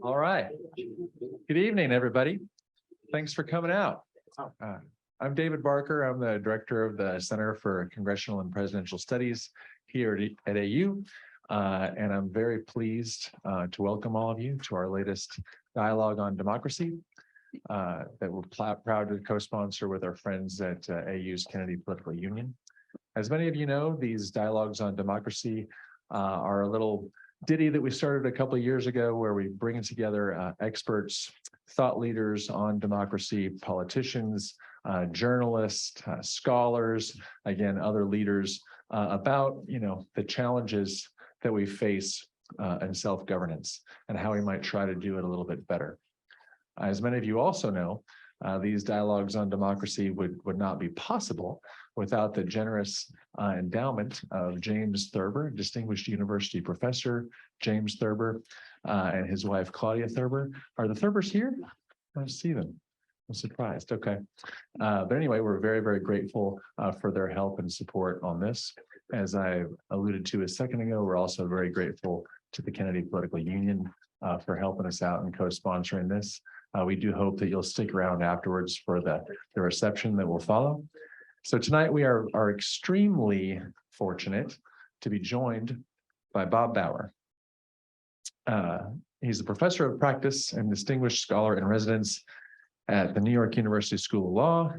All right. Good evening, everybody. Thanks for coming out. I'm David Barker. I'm the director of the Center for Congressional and Presidential Studies here at AU. And I'm very pleased to welcome all of you to our latest dialogue on democracy that we're proud to co-sponsor with our friends at AU's Kennedy Political Union. As many of you know, these dialogues on democracy are a little ditty that we started a couple of years ago where we bring together experts, thought leaders on democracy, politicians, journalists, scholars, again, other leaders about, the challenges that we face in self-governance and how we might try to do it a little bit better. As many of you also know, these dialogues on democracy would not be possible without the generous endowment of James Thurber, distinguished university professor, James Thurber, and his wife, Claudia Thurber. Are the Thurbers here? I don't see them. I'm surprised. Okay. But anyway, we're very, very grateful for their help and support on this. As I alluded to a second ago, we're also very grateful to the Kennedy Political Union for helping us out and co-sponsoring this. We do hope that you'll stick around afterwards for the reception that will follow. So tonight we are extremely fortunate to be joined by Bob Bauer. He's a professor of practice and distinguished scholar in residence at the New York University School of Law,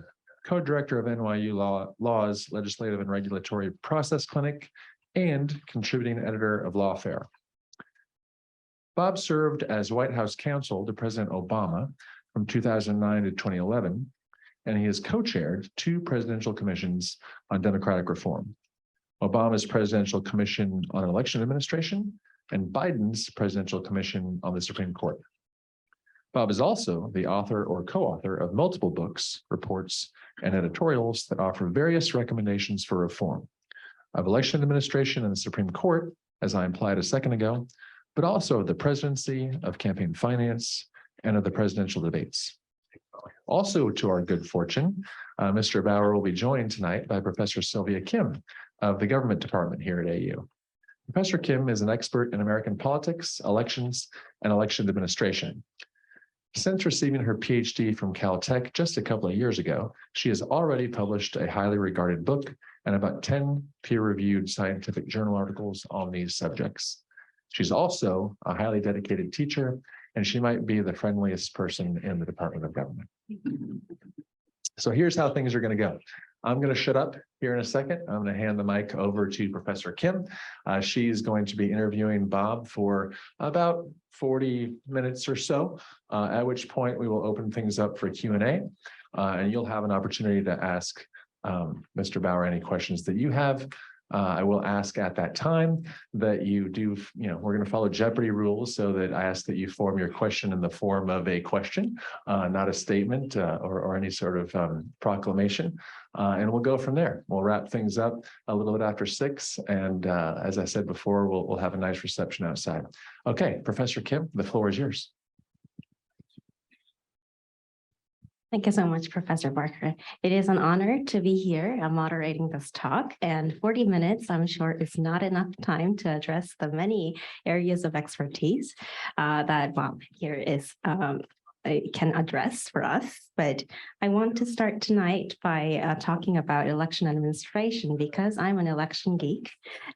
co-director of NYU Law's Legislative and Regulatory Process Clinic, and contributing editor of Lawfare. Bob served as White House counsel to President Obama from 2009 to 2011, and he has co-chaired 2 presidential commissions on democratic reform: Obama's Presidential Commission on Election Administration and Biden's Presidential Commission on the Supreme Court. Bob is also the author or co-author of multiple books, reports, and editorials that offer various recommendations for reform of election administration and the Supreme Court, as I implied a second ago, but also of the presidency, of campaign finance, and of the presidential debates. Also, to our good fortune, Mr. Bauer will be joined tonight by Professor Silvia Kim of the Government Department here at AU. Professor Kim is an expert in American politics, elections, and election administration. Since receiving her PhD from Caltech just a couple of years ago, she has already published a highly regarded book and about 10 peer-reviewed scientific journal articles on these subjects. She's also a highly dedicated teacher, and she might be the friendliest person in the Department of Government. So here's how things are going to go. I'm going to shut up here in a second. I'm going to hand the mic over to Professor Kim. She's going to be interviewing Bob for about 40 minutes or so, at which point we will open things up for Q&A, and you'll have an opportunity to ask Mr. Bauer any questions that you have. I will ask at that time that you do, we're going to follow Jeopardy rules, so that I ask that you form your question in the form of a question, not a statement or any sort of proclamation. And we'll go from there. We'll wrap things up a little bit after 6. And as I said before, we'll have a nice reception outside. Okay, Professor Kim, the floor is yours. Thank you so much, Professor Barker. It is an honor to be here. I'm moderating this talk, and 40 minutes, I'm sure, is not enough time to address the many areas of expertise that Bob here can address for us. But I want to start tonight by talking about election administration, because I'm an election geek.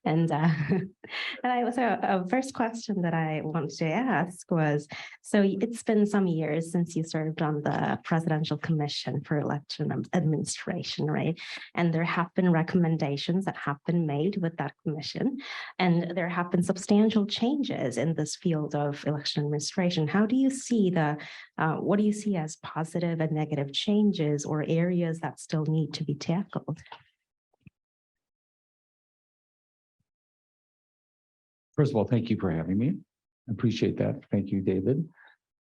And a first question that I wanted to ask was, so it's been some years since you served on the Presidential Commission for Election Administration, right? And there have been recommendations that have been made with that commission, and there have been substantial changes in this field of election administration. How do you see what do you see as positive and negative changes or areas that still need to be tackled? First of all, thank you for having me. I appreciate that. Thank you, David.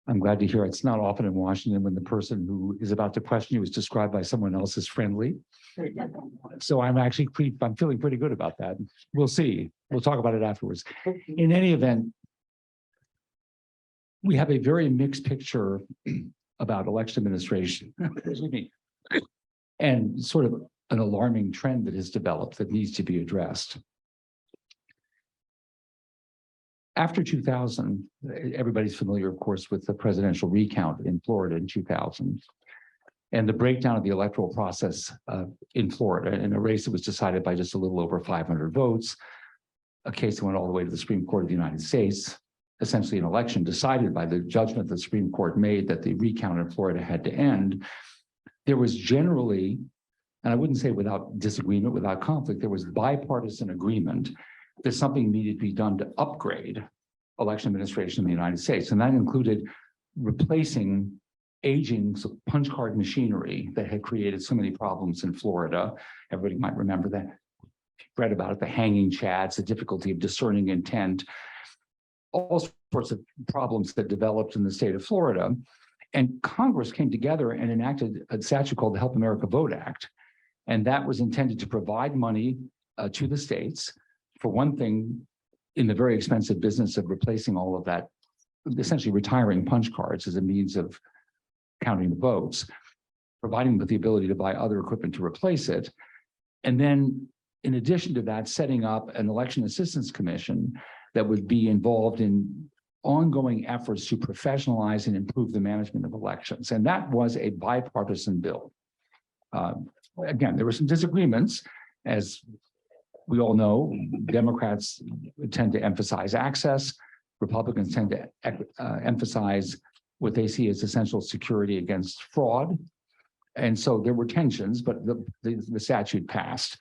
I'm glad to hear it's not often in Washington when the person who is about to question you is described by someone else as friendly. So I'm feeling pretty good about that. We'll see. We'll talk about it afterwards. In any event, we have a very mixed picture about election administration, excuse me, and sort of an alarming trend that has developed that needs to be addressed. After 2000, everybody's familiar, of course, with the presidential recount in Florida in 2000 and the breakdown of the electoral process in Florida in a race that was decided by just a little over 500 votes, a case that went all the way to the Supreme Court of the United States, essentially an election decided by the judgment the Supreme Court made that the recount in Florida had to end. There was generally, and I wouldn't say without disagreement, without conflict, there was bipartisan agreement that something needed to be done to upgrade election administration in the United States. And that included replacing aging punch card machinery that had created so many problems in Florida. Everybody might remember that. Read about it, the hanging chads, the difficulty of discerning intent, all sorts of problems that developed in the state of Florida. And Congress came together and enacted a statute called the Help America Vote Act. And that was intended to provide money to the states, for one thing, in the very expensive business of replacing all of that, essentially retiring punch cards as a means of counting the votes, providing them with the ability to buy other equipment to replace it. And then in addition to that, setting up an election assistance commission that would be involved in ongoing efforts to professionalize and improve the management of elections. And that was a bipartisan bill. Again, there were some disagreements, as we all know. Democrats tend to emphasize access. Republicans tend to emphasize what they see as essential security against fraud. And so there were tensions, but the statute passed.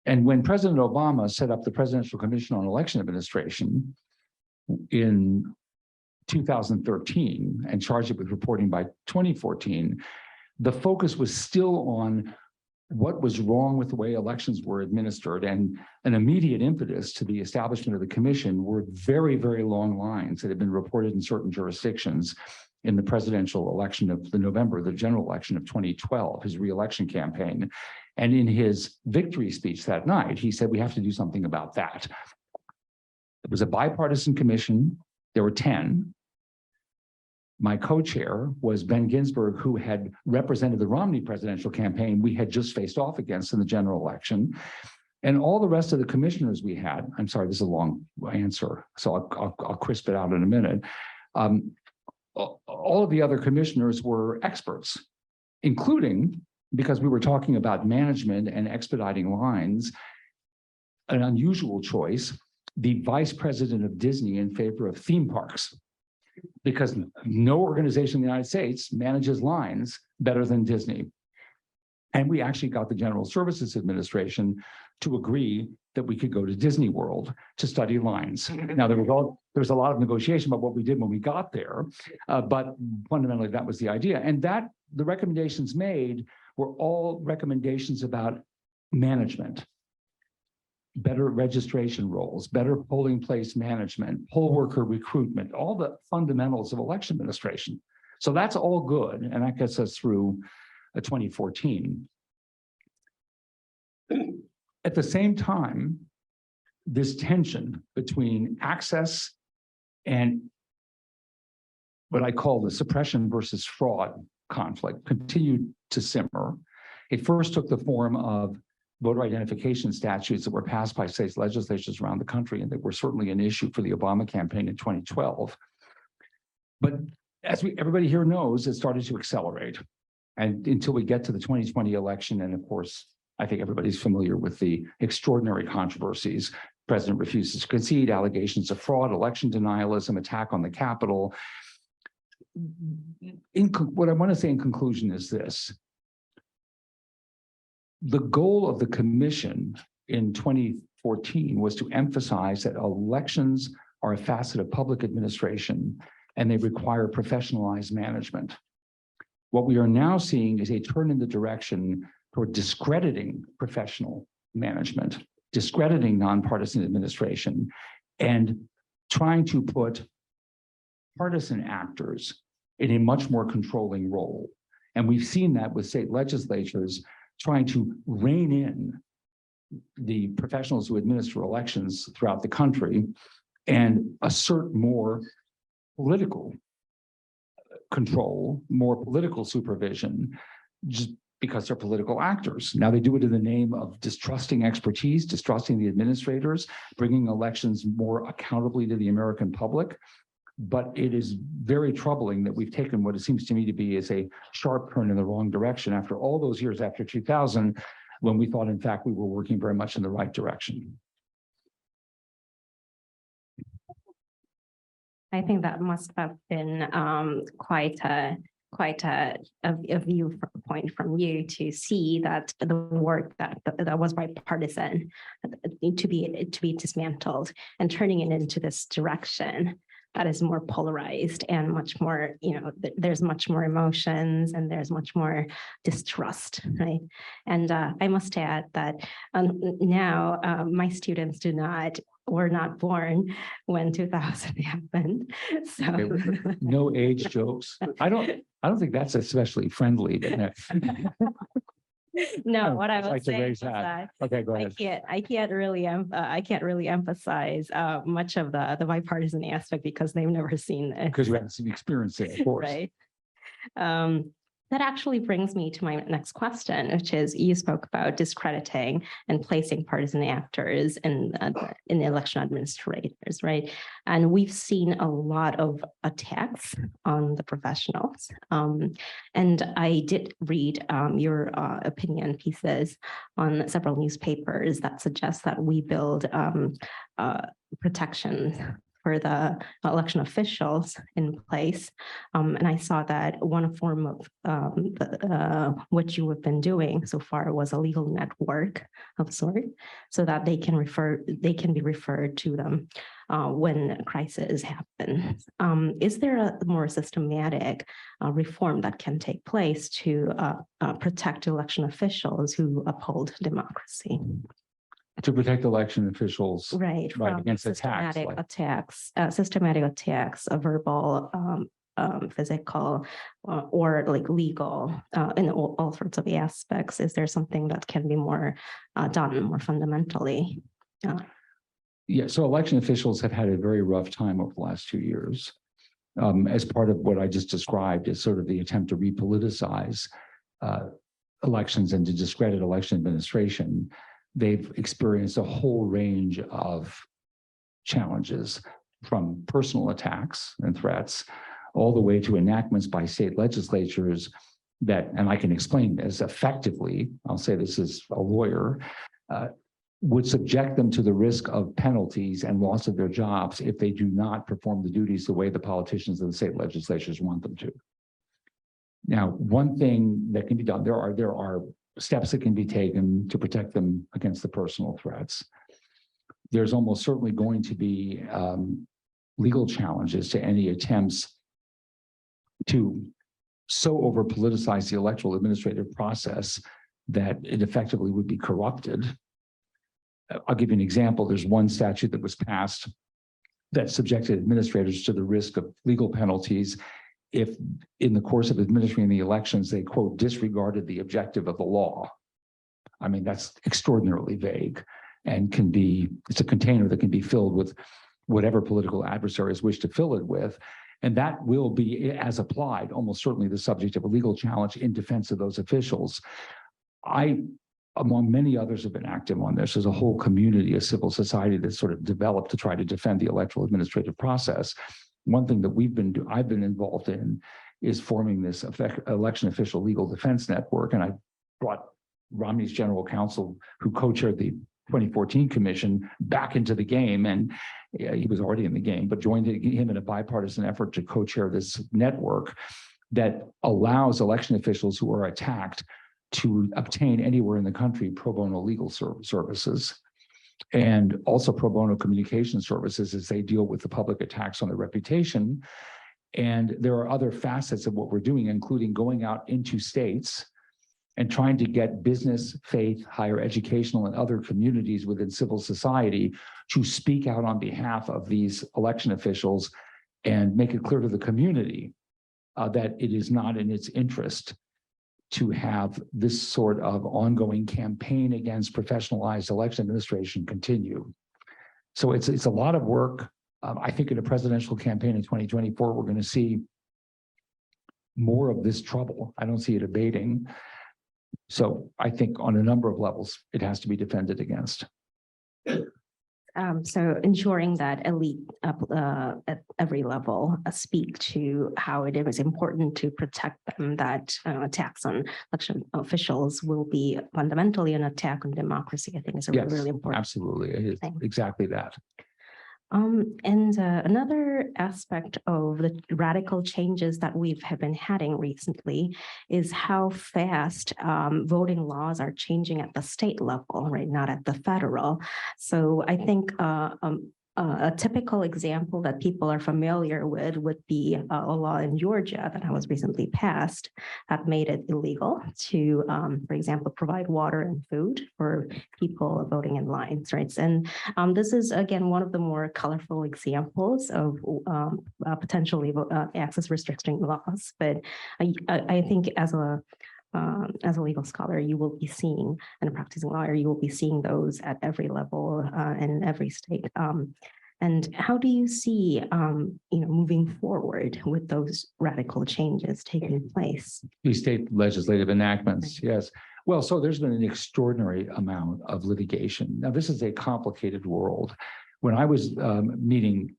And when President Obama set up the Presidential Commission on Election Administration in 2013 and charged it with reporting by 2014, the focus was still on what was wrong with the way elections were administered, and an immediate impetus to the establishment of the commission were very, very long lines that had been reported in certain jurisdictions in the presidential election of the general election of 2012, his re-election campaign. And in his victory speech that night, he said, we have to do something about that. It was a bipartisan commission. There were 10. My co-chair was Ben Ginsburg, who had represented the Romney presidential campaign we had just faced off against in the general election. And all the rest of the commissioners we had, I'm sorry, this is a long answer, so I'll crisp it out in a minute. All of the other commissioners were experts, including, because we were talking about management and expediting lines, an unusual choice, the vice president of Disney in favor of theme parks, because no organization in the United States manages lines better than Disney. And we actually got the General Services Administration to agree that we could go to Disney World to study lines. Now, there was a lot of negotiation about what we did when we got there, but fundamentally that was the idea. And that the recommendations made were all recommendations about management, better registration roles, better polling place management, poll worker recruitment, all the fundamentals of election administration. So that's all good, and that gets us through 2014. At the same time, this tension between access and what I call the suppression versus fraud conflict continued to simmer. It first took the form of voter identification statutes that were passed by state legislatures around the country, and they were certainly an issue for the Obama campaign in 2012. But as everybody here knows, it started to accelerate. And until we get to the 2020 election, and of course, I think everybody's familiar with the extraordinary controversies. President refuses to concede, allegations of fraud, election denialism, attack on the Capitol. What I want to say in conclusion is this. The goal of the commission in 2014 was to emphasize that elections are a facet of public administration and they require professionalized management. What we are now seeing is a turn in the direction toward discrediting professional management, discrediting nonpartisan administration, and trying to put partisan actors in a much more controlling role. And we've seen that with state legislatures trying to rein in the professionals who administer elections throughout the country and assert more political control, more political supervision, just because they're political actors. Now they do it in the name of distrusting expertise, distrusting the administrators, bringing elections more accountably to the American public. But it is very troubling that we've taken what it seems to me to be is a sharp turn in the wrong direction after all those years after 2000, when we thought, in fact, we were working very much in the right direction. I think that must have been quite a viewpoint from you to see that the work that was bipartisan to be dismantled and turning it into this direction that is more polarized and much more, there's much more emotions and there's much more distrust, right? And I must add that now my students were not born when 2000 happened. So Okay, no age jokes. I don't think that's especially friendly. no, what I I'd was like to saying raise is that Okay, go ahead. I can't really emphasize much of the bipartisan aspect because they've never seen it. Because you haven't experienced it, of course. Right. That actually brings me to my next question, which is you spoke about discrediting and placing partisan actors in the election administrators, right? And we've seen a lot of attacks on the professionals. And I did read your opinion pieces on several newspapers that suggest that we build protection for the election officials in place. And I saw that one form of what you have been doing so far was a legal network of sort, so that they can be referred to them when crises happen. Is there a more systematic reform that can take place to protect election officials who uphold democracy? To protect election officials, Right, from against attacks, systematic attacks, verbal, physical, or like legal, in all sorts of aspects. Is there something that can be more done more fundamentally? Yeah, so election officials have had a very rough time over the last 2 years. As part of what I just described is sort of the attempt to repoliticize elections and to discredit election administration. They've experienced a whole range of challenges, from personal attacks and threats all the way to enactments by state legislatures that, and I can explain this effectively, I'll say this as a lawyer, would subject them to the risk of penalties and loss of their jobs if they do not perform the duties the way the politicians and the state legislatures want them to. Now, one thing that can be done, there are steps that can be taken to protect them against the personal threats. There's almost certainly going to be legal challenges to any attempts to so over politicize the electoral administrative process that it effectively would be corrupted. I'll give you an example. There's one statute that was passed that subjected administrators to the risk of legal penalties if in the course of administering the elections, they, quote, disregarded the objective of the law. I mean, that's extraordinarily vague and it's a container that can be filled with whatever political adversaries wish to fill it with. And that will be, as applied, almost certainly the subject of a legal challenge in defense of those officials. I, among many others, have been active on this. There's a whole community of civil society that's sort of developed to try to defend the electoral administrative process. One thing that I've been involved in is forming this election official legal defense network. And I brought Romney's general counsel, who co-chaired the 2014 commission, back into the game. And he was already in the game, but joined him in a bipartisan effort to co-chair this network that allows election officials who are attacked to obtain anywhere in the country pro bono legal services. And also pro bono communication services as they deal with the public attacks on their reputation. And there are other facets of what we're doing, including going out into states and trying to get business, faith, higher educational, and other communities within civil society to speak out on behalf of these election officials and make it clear to the community that it is not in its interest to have this sort of ongoing campaign against professionalized election administration continue. So it's a lot of work. I think in a presidential campaign in 2024, we're going to see more of this trouble. I don't see it abating. So I think on a number of levels, it has to be defended against. So ensuring that elite at every level speak to how it is important to protect them, that attacks on election officials will be fundamentally an attack on democracy, I think is a Yes, really important. absolutely. It is thing. exactly that. And another aspect of the radical changes that have been having recently is how fast voting laws are changing at the state level, right? Not at the federal. So I think a typical example that people are familiar with would be a law in Georgia that was recently passed that made it illegal to, for example, provide water and food for people voting in lines, right? And this is, again, one of the more colorful examples of potentially access restricting laws. But I think as a legal scholar, you will be seeing, and a practicing lawyer, you will be seeing those at every level in every state. And how do you see, moving forward with those radical changes taking place? These state legislative enactments, yes. Well, so there's been an extraordinary amount of litigation. Now, this is a complicated world. When I was meeting,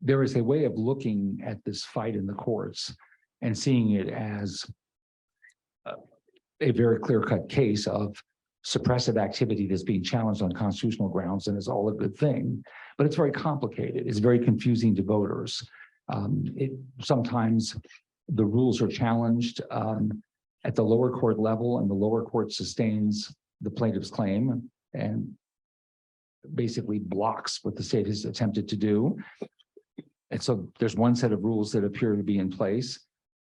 there is a way of looking at this fight in the courts and seeing it as a very clear-cut case of suppressive activity that's being challenged on constitutional grounds, and is all a good thing. But it's very complicated. It's very confusing to voters. Sometimes the rules are challenged at the lower court level, and the lower court sustains the plaintiff's claim and basically blocks what the state has attempted to do. And so there's one set of rules that appear to be in place.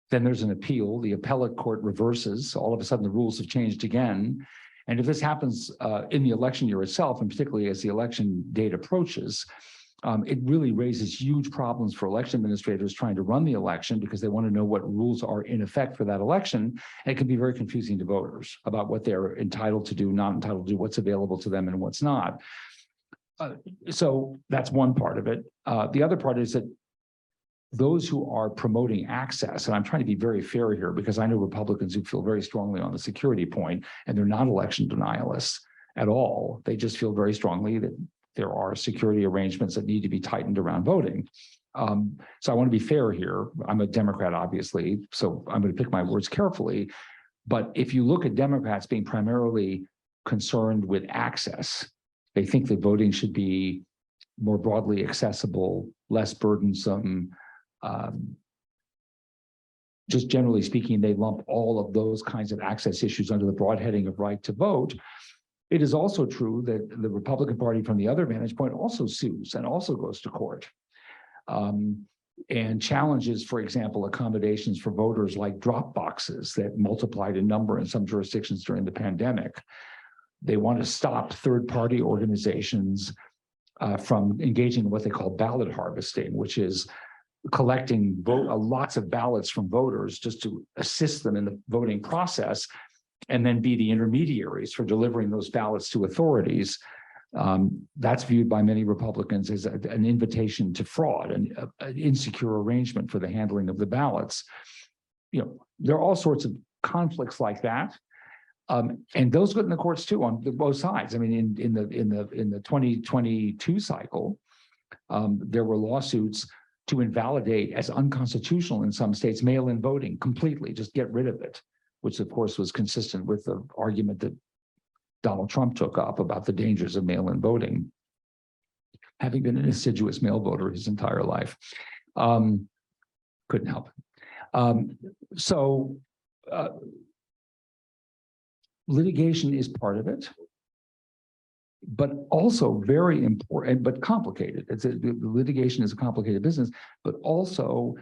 Then there's an appeal. The appellate court reverses. All of a sudden, the rules have changed again. And if this happens in the election year itself, and particularly as the election date approaches, it really raises huge problems for election administrators trying to run the election, because they want to know what rules are in effect for that election. And it can be very confusing to voters about what they're entitled to do, not entitled to do, what's available to them and what's not. So that's one part of it. The other part is that those who are promoting access, and I'm trying to be very fair here, because I know Republicans who feel very strongly on the security point, and they're not election denialists at all. They just feel very strongly that there are security arrangements that need to be tightened around voting. So I want to be fair here. I'm a Democrat, obviously, so I'm going to pick my words carefully. But if you look at Democrats being primarily concerned with access, they think that voting should be more broadly accessible, less burdensome. Just generally speaking, they lump all of those kinds of access issues under the broad heading of right to vote. It is also true that the Republican Party, from the other vantage point, also sues and also goes to court and challenges, for example, accommodations for voters like drop boxes that multiplied in number in some jurisdictions during the pandemic. They want to stop third-party organizations from engaging in what they call ballot harvesting, which is collecting lots of ballots from voters just to assist them in the voting process, and then be the intermediaries for delivering those ballots to authorities. That's viewed by many Republicans as an invitation to fraud, and an insecure arrangement for the handling of the ballots. There are all sorts of conflicts like that. And those go in the courts too, on both sides. I mean, in the 2022 cycle, there were lawsuits to invalidate as unconstitutional in some states mail-in voting completely, just get rid of it, which of course was consistent with the argument that Donald Trump took up about the dangers of mail-in voting, having been an assiduous mail voter his entire life. Couldn't help it. Litigation is part of it, but also very important, but complicated. Litigation is a complicated business, but also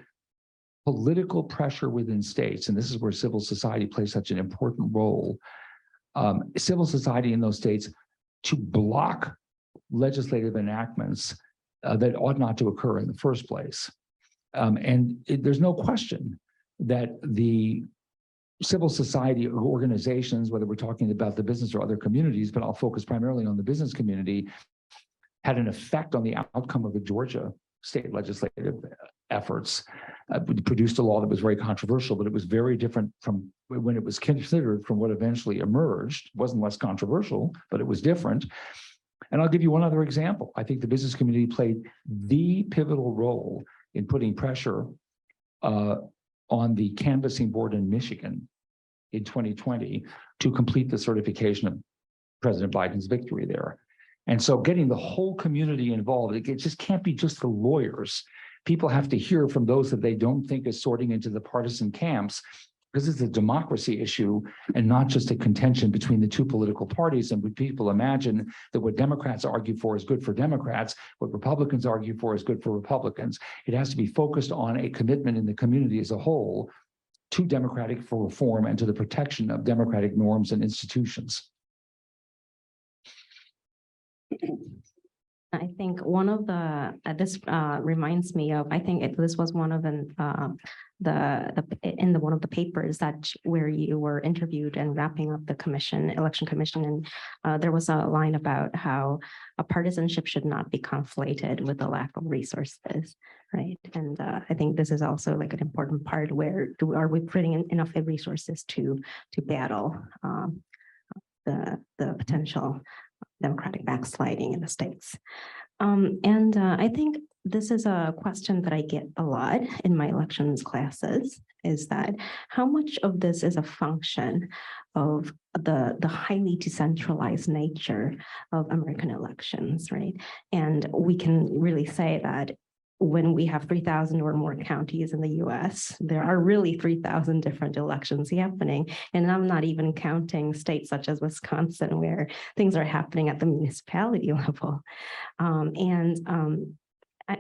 political pressure within states. And this is where civil society plays such an important role. Civil society in those states to block legislative enactments that ought not to occur in the first place. There's no question that the civil society organizations, whether we're talking about the business or other communities, but I'll focus primarily on the business community, had an effect on the outcome of the Georgia state legislative efforts, produced a law that was very controversial, but it was very different from when it was considered from what eventually emerged. It wasn't less controversial, but it was different. And I'll give you one other example. I think the business community played the pivotal role in putting pressure on the canvassing board in Michigan in 2020 to complete the certification of President Biden's victory there. And so getting the whole community involved, it just can't be just the lawyers. People have to hear from those that they don't think is sorting into the partisan camps. This is a democracy issue and not just a contention between the two political parties. And would people imagine that what Democrats argue for is good for Democrats, what Republicans argue for is good for Republicans? It has to be focused on a commitment in the community as a whole to democratic reform and to the protection of democratic norms and institutions. I think one of the, this reminds me of, I think this was one of in one of the papers that where you were interviewed and wrapping up the election commission. And there was a line about how a partisanship should not be conflated with the lack of resources, right? And I think this is also like an important part where are we putting in enough resources to battle the potential democratic backsliding in the states. I think this is a question that I get a lot in my elections classes, is that how much of this is a function of the highly decentralized nature of American elections, right? And we can really say that when we have 3,000 or more counties in the US, there are really 3,000 different elections happening. And I'm not even counting states such as Wisconsin, where things are happening at the municipality level.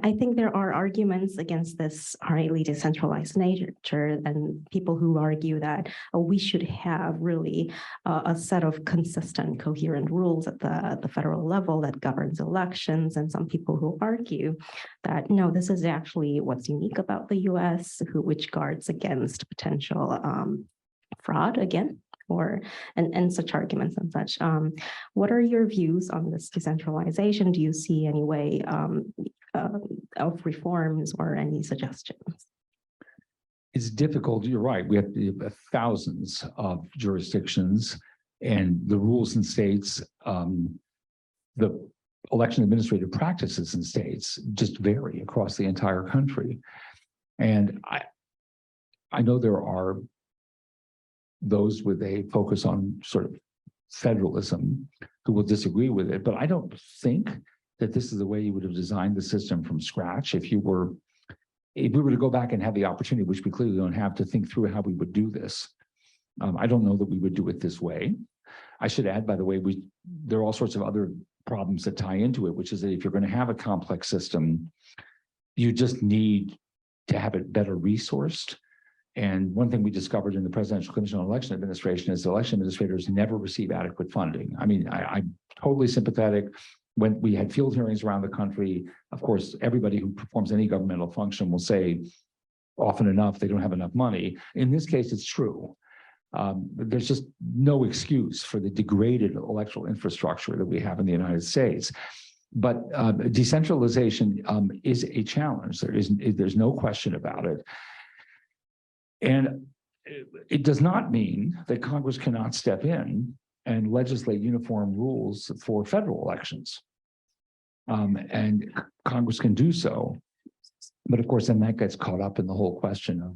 I think there are arguments against this highly decentralized nature, and people who argue that we should have really a set of consistent, coherent rules at the federal level that governs elections. And some people who argue that, no, this is actually what's unique about the US, which guards against potential fraud again, and such arguments and such. What are your views on this decentralization? Do you see any way of reforms or any suggestions? It's difficult. You're right. We have thousands of jurisdictions, and the rules in states, the election administrative practices in states just vary across the entire country. And I know there are those with a focus on sort of federalism who will disagree with it, but I don't think that this is the way you would have designed the system from scratch. If we were to go back and have the opportunity, which we clearly don't have, to think through how we would do this, I don't know that we would do it this way. I should add, by the way, there are all sorts of other problems that tie into it, which is that if you're going to have a complex system, you just need to have it better resourced. And one thing we discovered in the Presidential Commission on Election Administration is the election administrators never receive adequate funding. I mean, I'm totally sympathetic. When we had field hearings around the country, of course, everybody who performs any governmental function will say often enough they don't have enough money. In this case, it's true. There's just no excuse for the degraded electoral infrastructure that we have in the United States. But decentralization is a challenge. There's no question about it. And it does not mean that Congress cannot step in and legislate uniform rules for federal elections. And Congress can do so. But of course, then that gets caught up in the whole question of,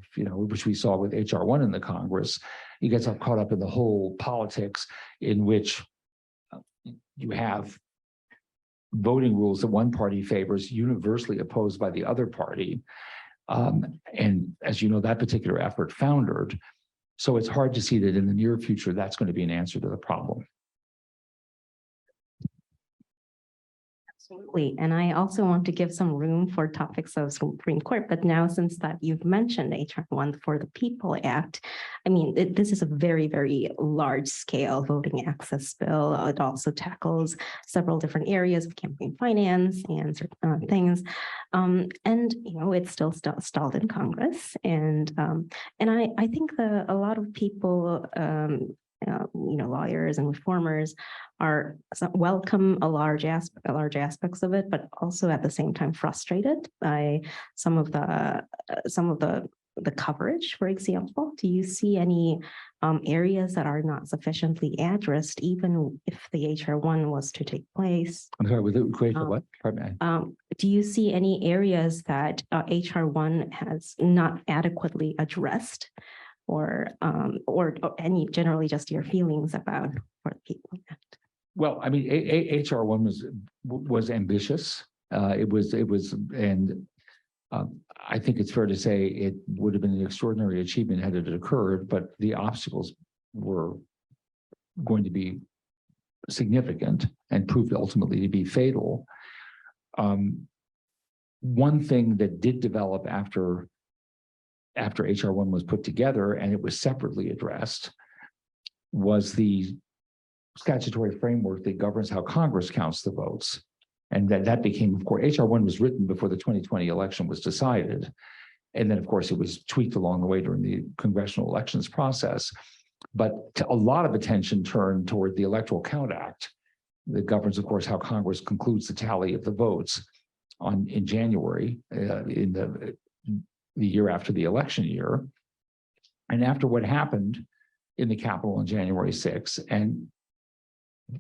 which we saw with HR 1 in the Congress. It gets caught up in the whole politics in which you have voting rules that one party favors universally opposed by the other party. And as you know, that particular effort foundered. So it's hard to see that in the near future, that's going to be an answer to the problem. Absolutely. And I also want to give some room for topics of Supreme Court. But now, since that you've mentioned HR 1 for the People Act, I mean, this is a very, very large scale voting access bill. It also tackles several different areas of campaign finance and certain things. And, it's still stalled in Congress. And I think a lot of people lawyers and reformers welcome a large aspects of it, but also at the same time frustrated by some of the coverage, for example. Do you see any areas that are not sufficiently addressed, even if the HR1 was to take place? I'm sorry, with the equation of what? Pardon me. Do you see any areas that HR1 has not adequately addressed, or any generally just your feelings about what people? Well, I mean, HR1 was ambitious. It was, and I think it's fair to say it would have been an extraordinary achievement had it occurred, but the obstacles were going to be significant and proved ultimately to be fatal. One thing that did develop after HR1 was put together, and it was separately addressed, was the statutory framework that governs how Congress counts the votes. And that became, of course, HR1 was written before the 2020 election was decided. And then, of course, it was tweaked along the way during the congressional elections process. But a lot of attention turned toward the Electoral Count Act that governs, of course, how Congress concludes the tally of the votes in January, in the year after the election year. And after what happened in the Capitol on January 6th, and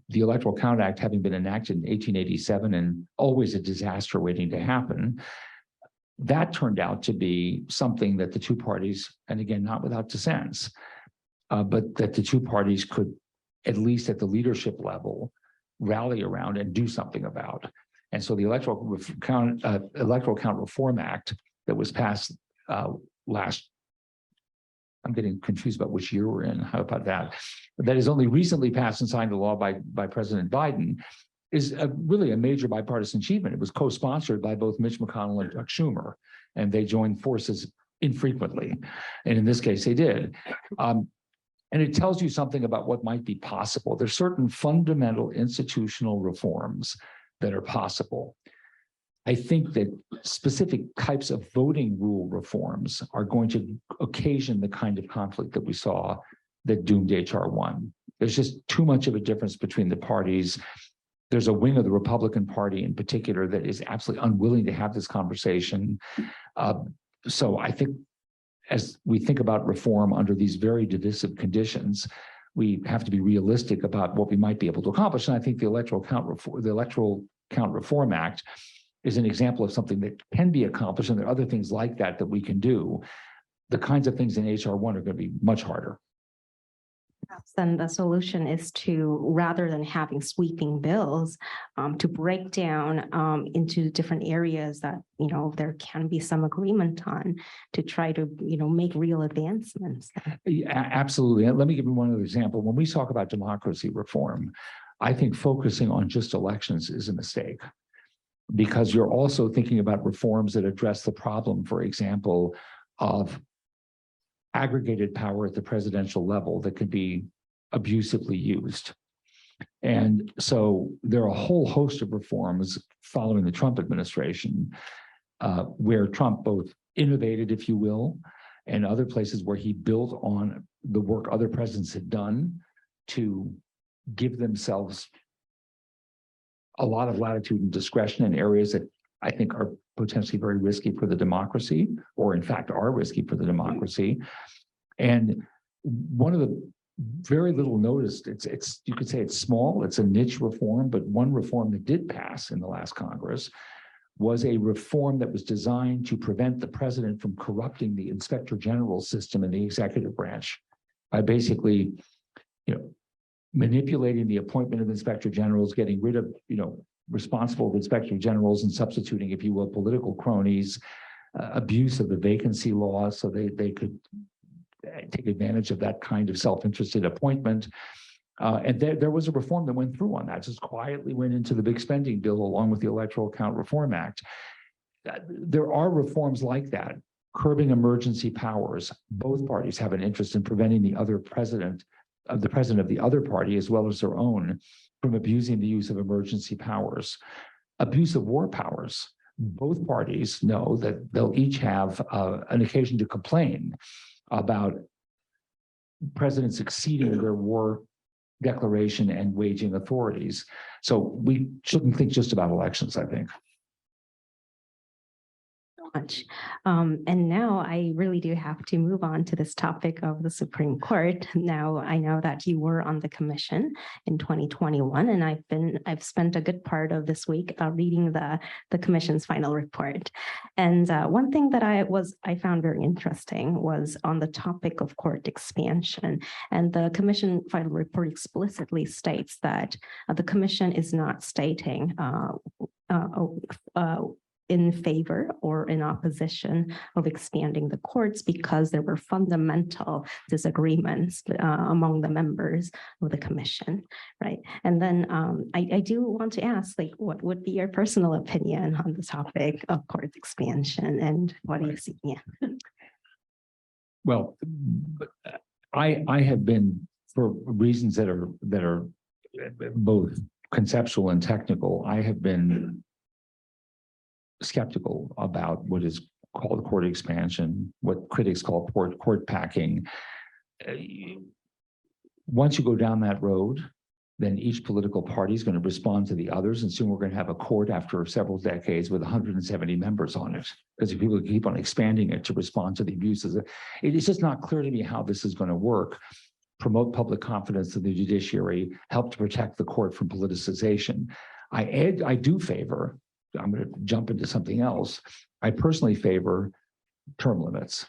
the Electoral Count Act having been enacted in 1887 and always a disaster waiting to happen, that turned out to be something that the two parties, and again, not without dissents, but that the two parties could, at least at the leadership level, rally around and do something about. And so the Electoral Count Reform Act that was passed last, I'm getting confused about which year we're in. How about that? That is only recently passed and signed into law by President Biden, is really a major bipartisan achievement. It was co-sponsored by both Mitch McConnell and Chuck Schumer, and they joined forces infrequently. And in this case, they did. And it tells you something about what might be possible. There's certain fundamental institutional reforms that are possible. I think that specific types of voting rule reforms are going to occasion the kind of conflict that we saw that doomed HR1. There's just too much of a difference between the parties. There's a wing of the Republican Party in particular that is absolutely unwilling to have this conversation. So I think as we think about reform under these very divisive conditions, we have to be realistic about what we might be able to accomplish. And I think the Electoral Count Reform Act is an example of something that can be accomplished, and there are other things like that that we can do. The kinds of things in HR1 are going to be much harder. Perhaps then the solution is to, rather than having sweeping bills, to break down into different areas that there can be some agreement on, to try to make real advancements. Yeah, absolutely. And let me give you one other example. When we talk about democracy reform, I think focusing on just elections is a mistake, because you're also thinking about reforms that address the problem, for example, of aggregated power at the presidential level that could be abusively used. And so there are a whole host of reforms following the Trump administration where Trump both innovated, if you will, and other places where he built on the work other presidents had done to give themselves a lot of latitude and discretion in areas that I think are potentially very risky for the democracy, or in fact are risky for the democracy. And one of the very little noticed, you could say it's small, it's a niche reform, but one reform that did pass in the last Congress was a reform that was designed to prevent the president from corrupting the inspector general system in the executive branch by basically, manipulating the appointment of inspector generals, getting rid of, responsible inspector generals and substituting, if you will, political cronies, abuse of the vacancy law so they could take advantage of that kind of self-interested appointment. And there was a reform that went through on that, just quietly went into the big spending bill along with the Electoral Count Reform Act. There are reforms like that, curbing emergency powers. Both parties have an interest in preventing the president of the other party, as well as their own, from abusing the use of emergency powers. Abuse of war powers. Both parties know that they'll each have an occasion to complain about presidents exceeding their war declaration and waging authorities. So we shouldn't think just about elections, I think. Much. And now I really do have to move on to this topic of the Supreme Court. Now, I know that you were on the commission in 2021, and I've spent a good part of this week reading the commission's final report. And one thing that I found very interesting was on the topic of court expansion. And the commission final report explicitly states that the commission is not stating in favor or in opposition of expanding the courts because there were fundamental disagreements among the members of the commission, right? And then I do want to ask, like, what would be your personal opinion on the topic of court expansion, and what do you see? Yeah. Well, I have been, for reasons that are both conceptual and technical, I have been skeptical about what is called court expansion, what critics call court packing. Once you go down that road, then each political party is going to respond to the others, and soon we're going to have a court after several decades with 170 members on it, because if people keep on expanding it to respond to the abuses, it is just not clear to me how this is going to work. Promote public confidence in the judiciary, help to protect the court from politicization. I do favor, I'm going to jump into something else. I personally favor term limits.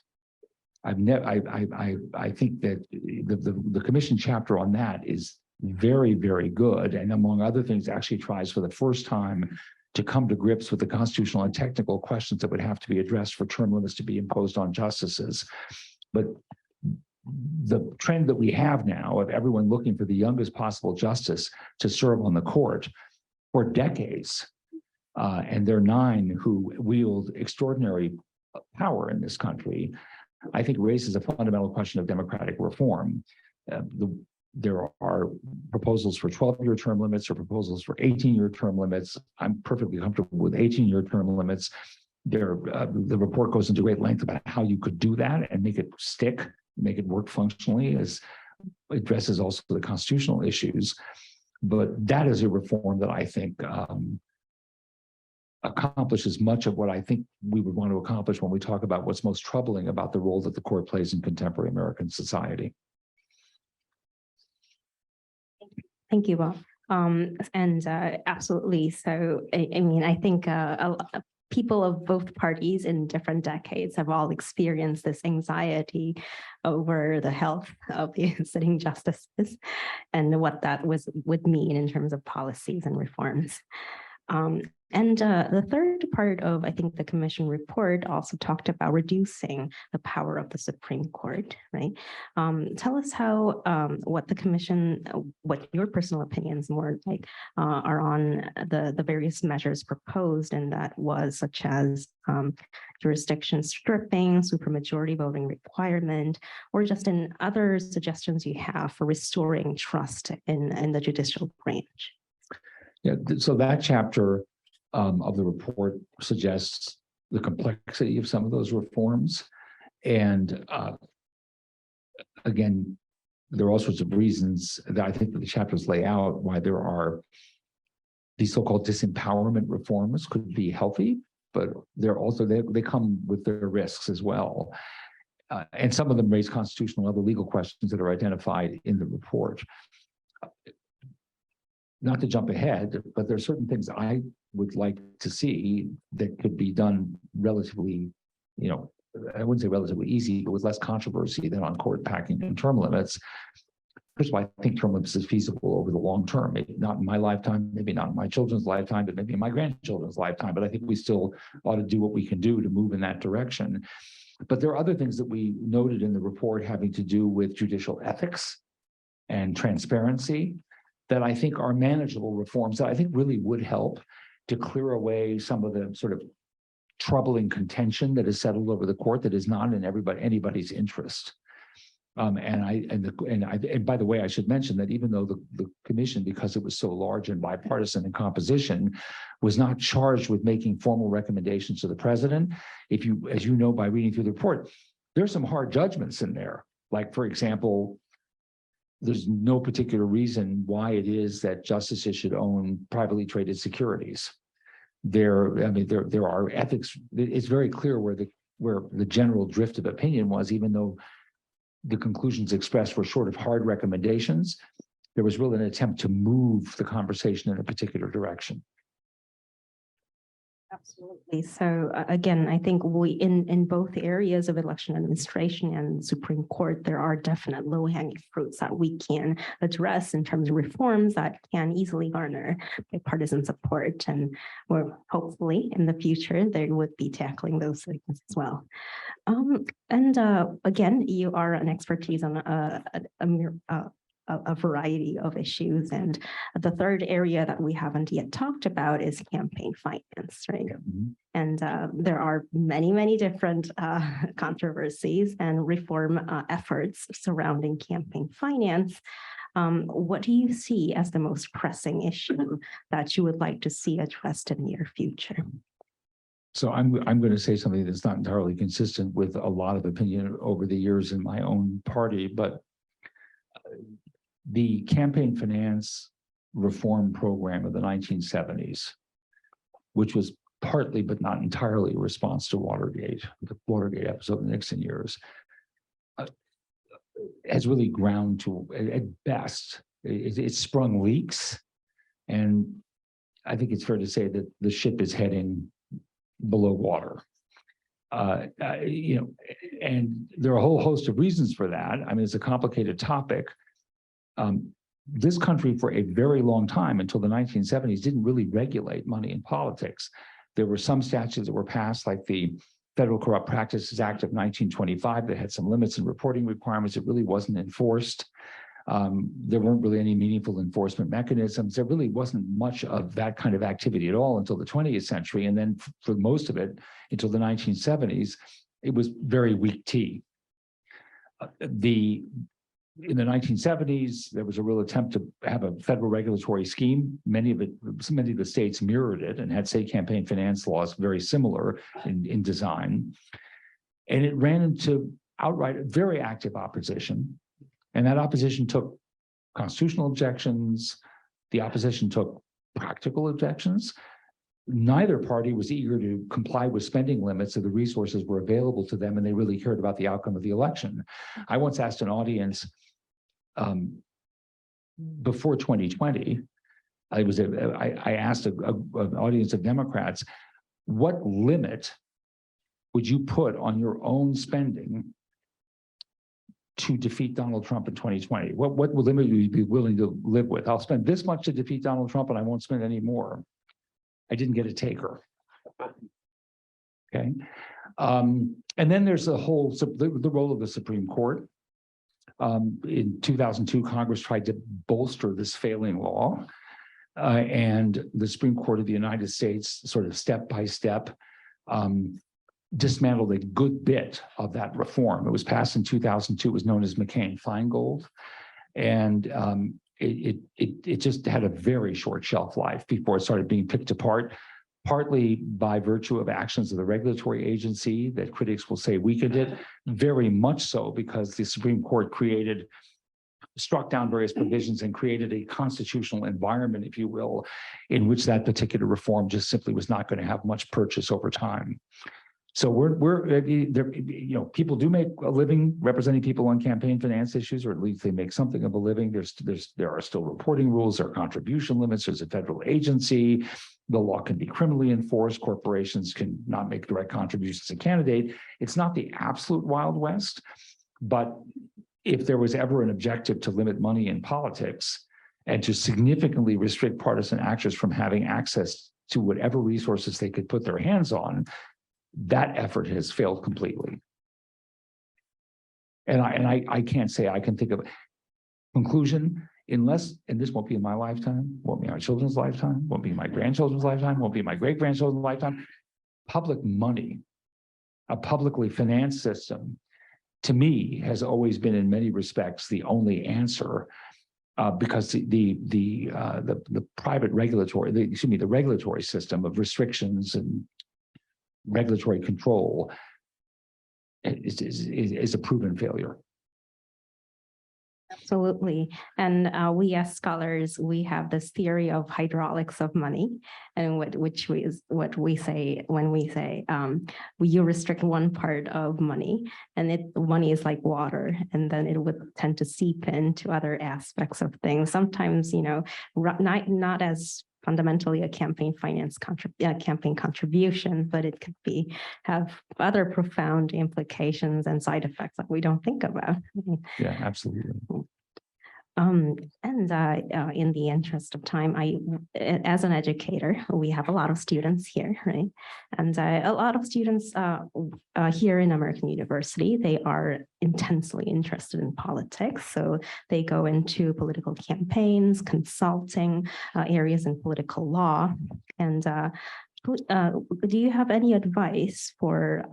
I think that the commission chapter on that is very, very good, and among other things, actually tries for the first time to come to grips with the constitutional and technical questions that would have to be addressed for term limits to be imposed on justices. But the trend that we have now of everyone looking for the youngest possible justice to serve on the court for decades, and there are 9 who wield extraordinary power in this country, I think raises a fundamental question of democratic reform. There are proposals for 12-year term limits or proposals for 18-year term limits. I'm perfectly comfortable with 18-year term limits. The report goes into great length about how you could do that and make it stick, make it work functionally, as it addresses also the constitutional issues. But that is a reform that I think accomplishes much of what I think we would want to accomplish when we talk about what's most troubling about the role that the court plays in contemporary American society. Thank you, Bob. Absolutely. So, I mean, I think people of both parties in different decades have all experienced this anxiety over the health of the sitting justices and what that would mean in terms of policies and reforms. The third part of, I think, the commission report also talked about reducing the power of the Supreme Court, right? Tell us how, what the commission, what your personal opinions more like are on the various measures proposed, and that was such as jurisdiction stripping, supermajority voting requirement, or just in other suggestions you have for restoring trust in the judicial branch. Yeah, so that chapter of the report suggests the complexity of some of those reforms. And again, there are all sorts of reasons that I think that the chapters lay out why there are these so-called disempowerment reforms could be healthy, but they're also, they come with their risks as well. And some of them raise constitutional and other legal questions that are identified in the report. Not to jump ahead, but there are certain things I would like to see that could be done relatively, you know, I wouldn't say relatively easy, but with less controversy than on court packing and term limits. First of all, I think term limits is feasible over the long term, maybe not in my lifetime, maybe not in my children's lifetime, but maybe in my grandchildren's lifetime. But I think we still ought to do what we can do to move in that direction. But there are other things that we noted in the report having to do with judicial ethics and transparency that I think are manageable reforms that I think really would help to clear away some of the sort of troubling contention that is settled over the court that is not in anybody's interest. And by the way, I should mention that even though the commission, because it was so large and bipartisan in composition, was not charged with making formal recommendations to the president, as you know by reading through the report, there's some hard judgments in there. Like, for example, there's no particular reason why it is that justices should own privately traded securities. There are ethics. It's very clear where the general drift of opinion was, even though the conclusions expressed were short of hard recommendations, there was really an attempt to move the conversation in a particular direction. Absolutely. So again, I think we in both areas of election administration and Supreme Court, there are definite low-hanging fruits that we can address in terms of reforms that can easily garner bipartisan support. And we're hopefully in the future, they would be tackling those things as well. Again, you are an expertise on a variety of issues. And the third area that we haven't yet talked about is campaign finance, right? Mm-hmm. And there are many, many different controversies and reform efforts surrounding campaign finance. What do you see as the most pressing issue that you would like to see addressed in the near future? So I'm going to say something that's not entirely consistent with a lot of opinion over the years in my own party, but the campaign finance reform program of the 1970s, which was partly but not entirely a response to Watergate, the Watergate episode of the Nixon years, has really ground to, at best, it's sprung leaks. And I think it's fair to say that the ship is heading below water. And there are a whole host of reasons for that. I mean, it's a complicated topic. This country for a very long time, until the 1970s, didn't really regulate money in politics. There were some statutes that were passed, like the Federal Corrupt Practices Act of 1925, that had some limits and reporting requirements. It really wasn't enforced. There weren't really any meaningful enforcement mechanisms. There really wasn't much of that kind of activity at all until the 20th century. And then for most of it, until the 1970s, it was very weak tea. In the 1970s, there was a real attempt to have a federal regulatory scheme. Many of the states mirrored it and had state campaign finance laws very similar in design. And it ran into outright very active opposition. And that opposition took constitutional objections. The opposition took practical objections. Neither party was eager to comply with spending limits, so the resources were available to them, and they really cared about the outcome of the election. I once asked an audience before 2020, I asked an audience of Democrats, what limit would you put on your own spending to defeat Donald Trump in 2020? What limit would you be willing to live with? I'll spend this much to defeat Donald Trump and I won't spend any more. I didn't get a taker. Okay. And then there's the role of the Supreme Court. In 2002, Congress tried to bolster this failing law. And the Supreme Court of the United States, sort of step by step, dismantled a good bit of that reform. It was passed in 2002. It was known as McCain-Feingold. And it just had a very short shelf life before it started being picked apart, partly by virtue of actions of the regulatory agency that critics will say weakened it, very much so because the Supreme Court struck down various provisions and created a constitutional environment, if you will, in which that particular reform just simply was not going to have much purchase over time. So people do make a living representing people on campaign finance issues, or at least they make something of a living. There are still reporting rules, there are contribution limits, there's a federal agency. The law can be criminally enforced. Corporations can not make direct contributions to a candidate. It's not the absolute Wild West, but if there was ever an objective to limit money in politics and to significantly restrict partisan actors from having access to whatever resources they could put their hands on, that effort has failed completely. And I can't say I can think of a conclusion, unless, and this won't be in my lifetime, won't be in my children's lifetime, won't be in my grandchildren's lifetime, won't be in my great-grandchildren's lifetime. Public money, a publicly financed system, to me, has always been in many respects the only answer, because the private regulatory, the regulatory system of restrictions and regulatory control is a proven failure. Absolutely. And we as scholars, we have this theory of hydraulics of money, and what we say when we say you restrict one part of money, and money is like water, and then it would tend to seep into other aspects of things. Sometimes, not as fundamentally a campaign finance campaign contribution, but it could have other profound implications and side effects that we don't think about. Yeah, absolutely. And in the interest of time, as an educator, we have a lot of students here, right? And a lot of students here in American University, they are intensely interested in politics. So they go into political campaigns, consulting, areas in political law. And do you have any advice for,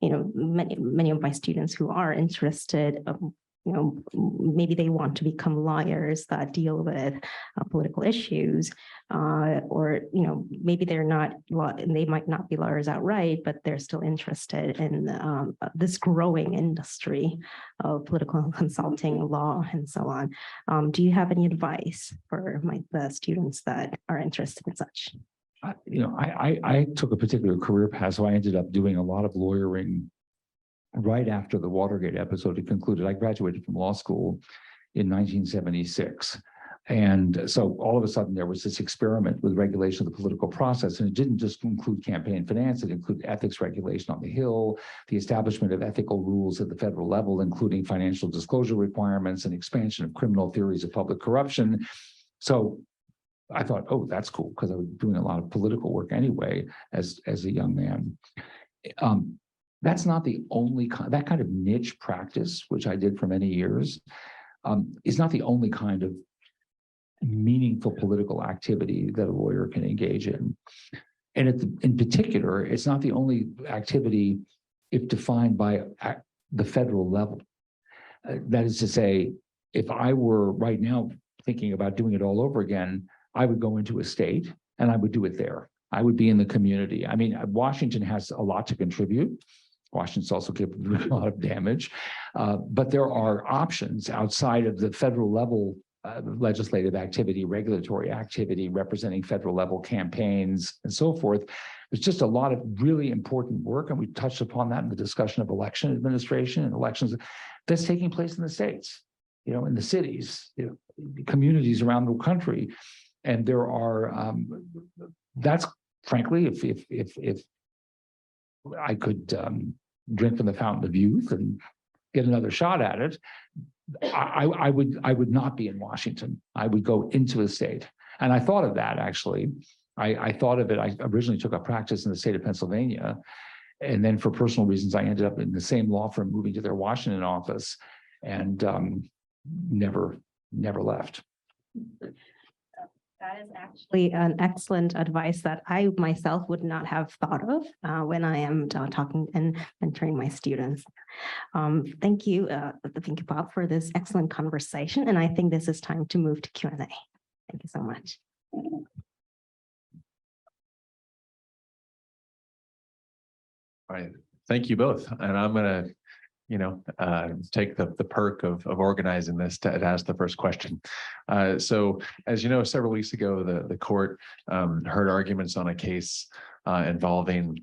many of my students who are interested, maybe they want to become lawyers that deal with political issues, or, maybe they might not be lawyers outright, but they're still interested in this growing industry of political consulting, law, and so on. Do you have any advice for the students that are interested in such? I took a particular career path, so I ended up doing a lot of lawyering right after the Watergate episode had concluded. I graduated from law school in 1976. And so all of a sudden there was this experiment with regulation of the political process. And it didn't just include campaign finance, it included ethics regulation on the Hill, the establishment of ethical rules at the federal level, including financial disclosure requirements and expansion of criminal theories of public corruption. So I thought, oh, that's cool, because I was doing a lot of political work anyway as a young man. That's not the only that kind of niche practice, which I did for many years, is not the only kind of meaningful political activity that a lawyer can engage in. And in particular, it's not the only activity if defined by the federal level. That is to say, if I were right now thinking about doing it all over again, I would go into a state and I would do it there. I would be in the community. I mean, Washington has a lot to contribute. Washington's also capable of a lot of damage, but there are options outside of the federal level legislative activity, regulatory activity, representing federal level campaigns, and so forth. There's just a lot of really important work, and we touched upon that in the discussion of election administration and elections that's taking place in the states, in the cities, communities around the country. And there are, that's frankly, if I could drink from the fountain of youth and get another shot at it, I would not be in Washington. I would go into the state. And I thought of that, actually. I thought of it. I originally took a practice in the state of Pennsylvania. And then for personal reasons, I ended up in the same law firm, moving to their Washington office, and never left. That is actually an excellent advice that I myself would not have thought of when I am talking and mentoring my students. Thank you, Bob, for this excellent conversation. And I think this is time to move to Q&A. Thank you so much. All right, thank you both. And I'm going to take the perk of organizing this to ask the first question. So as you know, several weeks ago, the court heard arguments on a case involving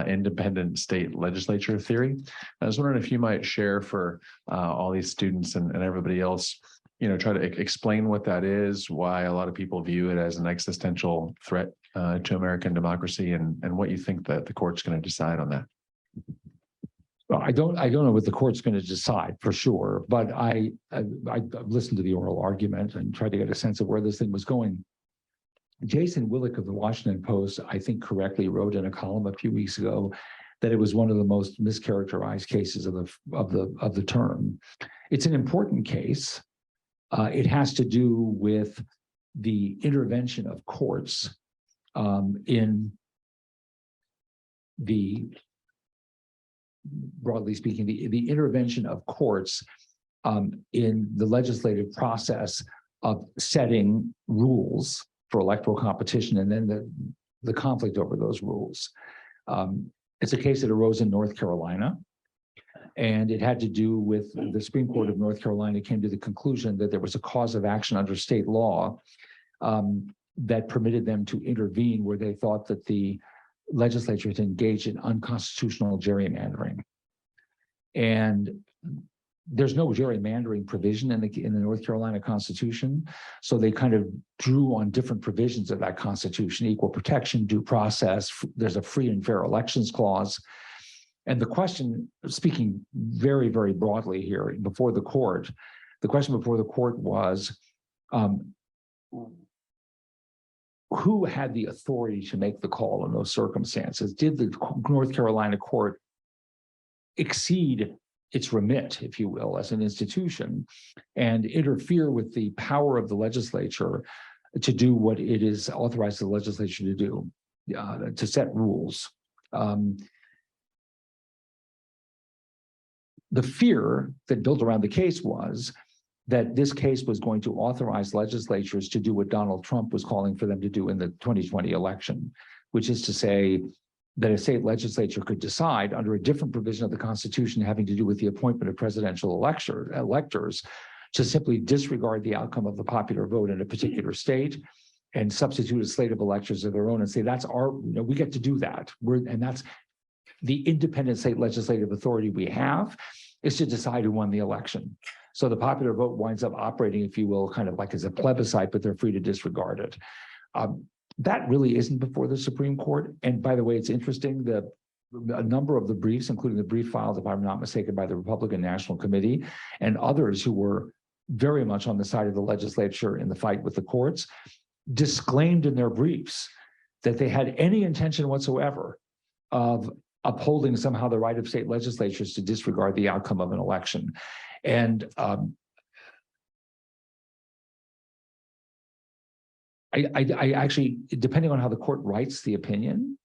independent state legislature theory. I was wondering if you might share for all these students and everybody else, try to explain what that is, why a lot of people view it as an existential threat to American democracy, and what you think that the court's going to decide on that. Well, I don't know what the court's going to decide for sure, but I listened to the oral argument and tried to get a sense of where this thing was going. Jason Willick of the Washington Post, I think correctly wrote in a column a few weeks ago that it was one of the most mischaracterized cases of the term. It's an important case. It has to do with the intervention of courts in the, broadly speaking, the intervention of courts in the legislative process of setting rules for electoral competition, and then the conflict over those rules. It's a case that arose in North Carolina. And it had to do with the Supreme Court of North Carolina came to the conclusion that there was a cause of action under state law that permitted them to intervene where they thought that the legislature had engaged in unconstitutional gerrymandering. And there's no gerrymandering provision in the North Carolina Constitution. So they kind of drew on different provisions of that Constitution, equal protection, due process. There's a free and fair elections clause. And the question, speaking very, very broadly here before the court, the question before the court was, who had the authority to make the call in those circumstances? Did the North Carolina court exceed its remit, if you will, as an institution and interfere with the power of the legislature to do what it is authorized the legislature to do, to set rules? The fear that built around the case was that this case was going to authorize legislatures to do what Donald Trump was calling for them to do in the 2020 election, which is to say that a state legislature could decide under a different provision of the Constitution having to do with the appointment of presidential electors to simply disregard the outcome of the popular vote in a particular state and substitute a slate of electors of their own and say, that's our, we get to do that. And that's the independent state legislative authority we have is to decide who won the election. So the popular vote winds up operating, if you will, kind of like as a plebiscite, but they're free to disregard it. That really isn't before the Supreme Court. And by the way, it's interesting that a number of the briefs, including the brief filed, if I'm not mistaken, by the Republican National Committee and others who were very much on the side of the legislature in the fight with the courts, disclaimed in their briefs that they had any intention whatsoever of upholding somehow the right of state legislatures to disregard the outcome of an election. And I actually, depending on how the court writes the opinion,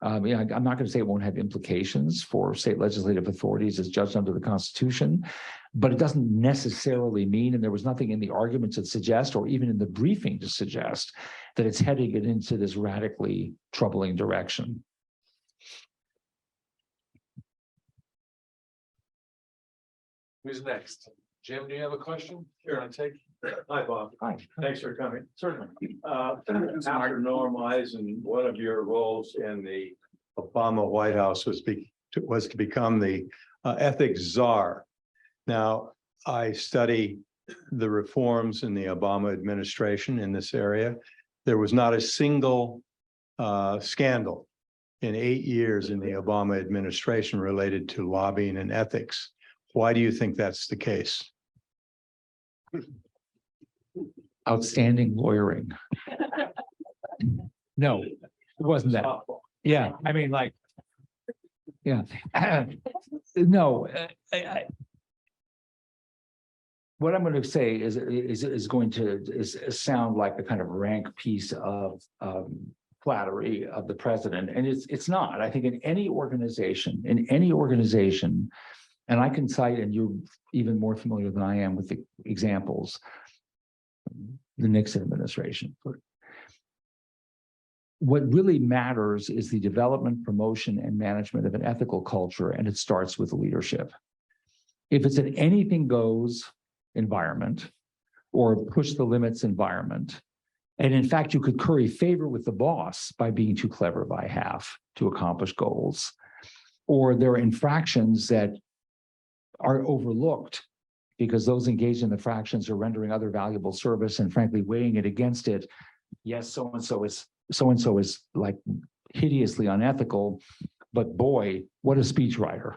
I'm not going to say it won't have implications for state legislative authorities as judged under the Constitution, but it doesn't necessarily mean, and there was nothing in the arguments that suggest, or even in the briefing to suggest, that it's heading it into this radically troubling direction. Who's next? Jim, do you have a question? Sure. Hi, Bob. Hi. Thanks for coming. Certainly. After Norm Eisen, one of your roles in the Obama White House was to become the ethics czar. Now, I study the reforms in the Obama administration in this area. There was not a single scandal in 8 years in the Obama administration related to lobbying and ethics. Why do you think that's the case? Outstanding lawyering. No, it wasn't that. Yeah, I mean, like, yeah. No, what I'm going to say is going to sound like a kind of rank piece of flattery of the president, and it's not. I think in any organization, and I can cite, and you're even more familiar than I am with the examples, the Nixon administration. What really matters is the development, promotion, and management of an ethical culture, and it starts with leadership. If it's an anything goes environment or push the limits environment, and in fact, you could curry favor with the boss by being too clever by half to accomplish goals, or there are infractions that are overlooked because those engaged in the fractions are rendering other valuable service and frankly weighing it against it. Yes, so-and-so is like hideously unethical, but boy, what a speechwriter.